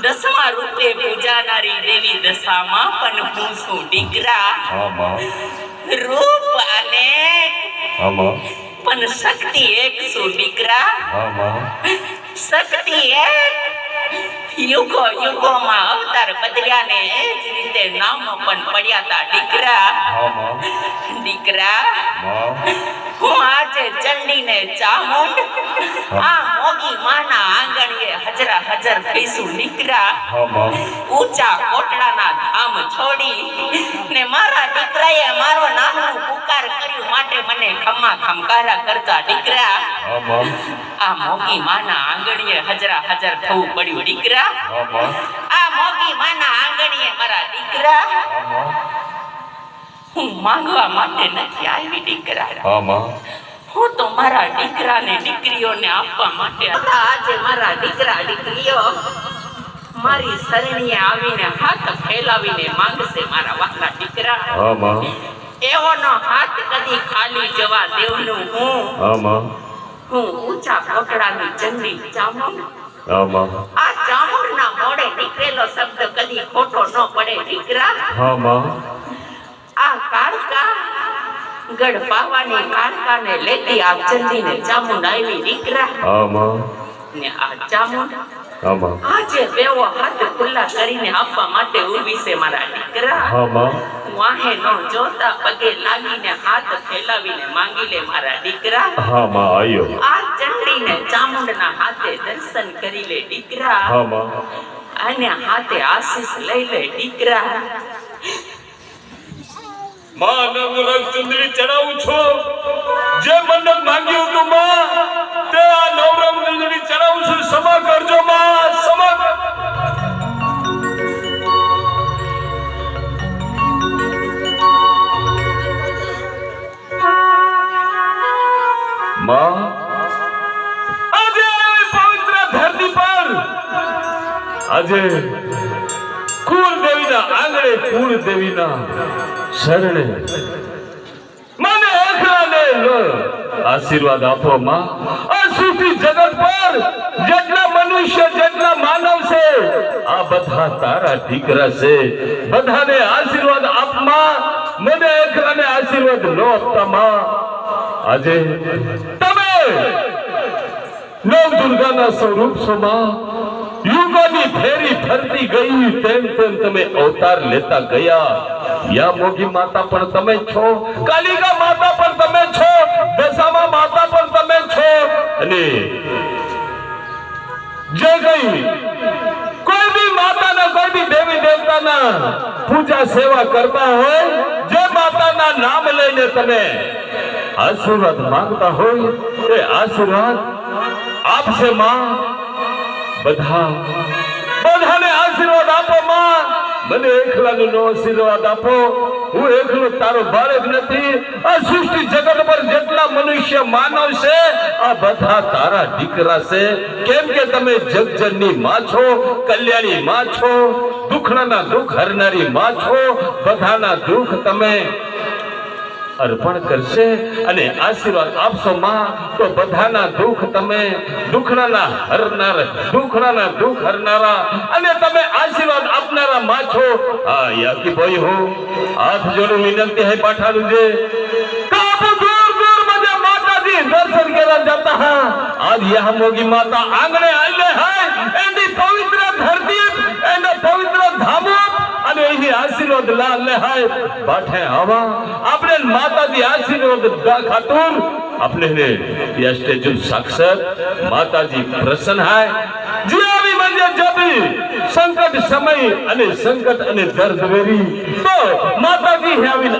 દસમા રૂપે પૂજાનારી દેવી દશામાં પણ હું છું દીકરા. રૂપ અનેક પણ શક્તિ એક છું દીકરા. શક્તિ એક યુગો યુગોમાં અવતાર બદલ્યા ને એ જ રીતે નામ પણ પડ્યા તા દીકરા. દીકરા હું આજે ચંડીને ચામુંડ આ મોગી માના આંગણીએ હજરા હજર થઈશું દીકરા. ઊંચા કોટડાના ધામ છોડી ને મારા દીકરાએ મારો નામનું પુકાર કર્યું માટે મને ખમા ખમકારા કરતા દીકરા. આ મોગી માના આંગણીએ હજરા હજર થવું પડ્યું દીકરા. આ મોગી માના આંગણીએ મારા દીકરા હું માંગવા માટે નથી આવી દીકરા. હું તો મારા દીકરાને દીકરીઓને આપવા માટે આજે મારા દીકરા દીકરીઓ મારી શરણીએ આવીને હાથ ફેલાવીને માંગશે મારા વાલા દીકરા. એવોનો હાથ કદી ખાલી જવા દેવનું હું ઊંચા કોટડાની ચંડી ચામુંડ. આ ચામુંડના મોઢે નીકળેલો શબ્દ કદી ખોટો ન પડે દીકરા. આ કાળકા ગઢ પાવાની કાળકાને લેતી આ ચંડીને ચામુંડ આવી દીકરા. ને આ ચામુંડ આજે બેવો હાથ ખુલ્લા કરીને આપવા માટે ઊભી છે મારા દીકરા. વાહે નો જોતા પગે લાગીને હાથ ફેલાવીને માંગી લે મારા દીકરા. આ ચંડીને ચામુંડના હાથે દર્શન કરી લે દીકરા. અને હાથે આશીષ લઈ લે દીકરા. માં નવરંગ ચંદ્રી ચડાવું છું. જે મન્નત માંગ્યું તું માં તે આ નવરંગ ચંદ્રી ચડાવું છું. સમા કરજો માં, સમા. માં આજે પવિત્ર ધરતી પર આજે કુળ દેવીના આંગણે કુળ દેવીના શરણે મને એકલાને આશીર્વાદ આપો માં. આ સૃષ્ટિ જગત પર જેટલા મનુષ્ય જેટલા માનવ છે આ બધા તારા દીકરા છે. બધાને આશીર્વાદ આપ માં. મને એકલાને આશીર્વાદ ન આપતા માં. આજે તમે નવ દુર્ગાના સ્વરૂપ છો માં. યુગોની ફેરી ફરતી ગઈ તેમ તેમ તમે અવતાર લેતા ગયા. યા મોગી માતા પણ તમે છો, કાલિકા માતા પણ તમે છો, દશામા માતા પણ તમે છો. અને જે ગઈ કોઈ બી માતાના કોઈ બી દેવી દેવતાના પૂજા સેવા કરતા હોય, જે માતાના નામ લઈને તમે આશીર્વાદ માંગતા હોય એ આશીર્વાદ આપશે માં. બધાને આશીર્વાદ આપો માં. મને એકલાનો નો આશીર્વાદ આપો. હું એકલો તારો બાળક નથી. આ સૃષ્ટિ જગત પર જેટલા મનુષ્ય માનવ છે આ બધા તારા દીકરા છે. કેમ કે તમે જગજનની માં છો, કલ્યાણી માં છો, દુખડાના દુઃખ હરનારી માં છો. બધાના દુઃખ તમે અર્પણ કરશે અને આશીર્વાદ આપશો માં તો બધાના દુઃખ તમે દુખડાના દુઃખ હરનારા અને તમે આશીર્વાદ આપનારા માં છો. હા યાકી ભાઈ હું હાથ જોડું વિનંતી है પાઠાનું જે કાપ દૂર દૂર મજે માતાજી દર્શન કરવા જતા હા. આજ યહ મોગી માતા આંગણે આલે હૈ. એની પવિત્ર ધરતી એના પવિત્ર ધામો અને એની આશીર્વાદ લે હાય બાઠે આવા આપણે માતાજી આશીર્વાદ ખાતર આપણે ને યહ સ્ટેજ સાક્ષાત માતાજી પ્રસન્ન है. જે આવી મંજે જબી સંકટ સમય અને સંકટ અને દર્દ વેરી તો માતાજી હે આવી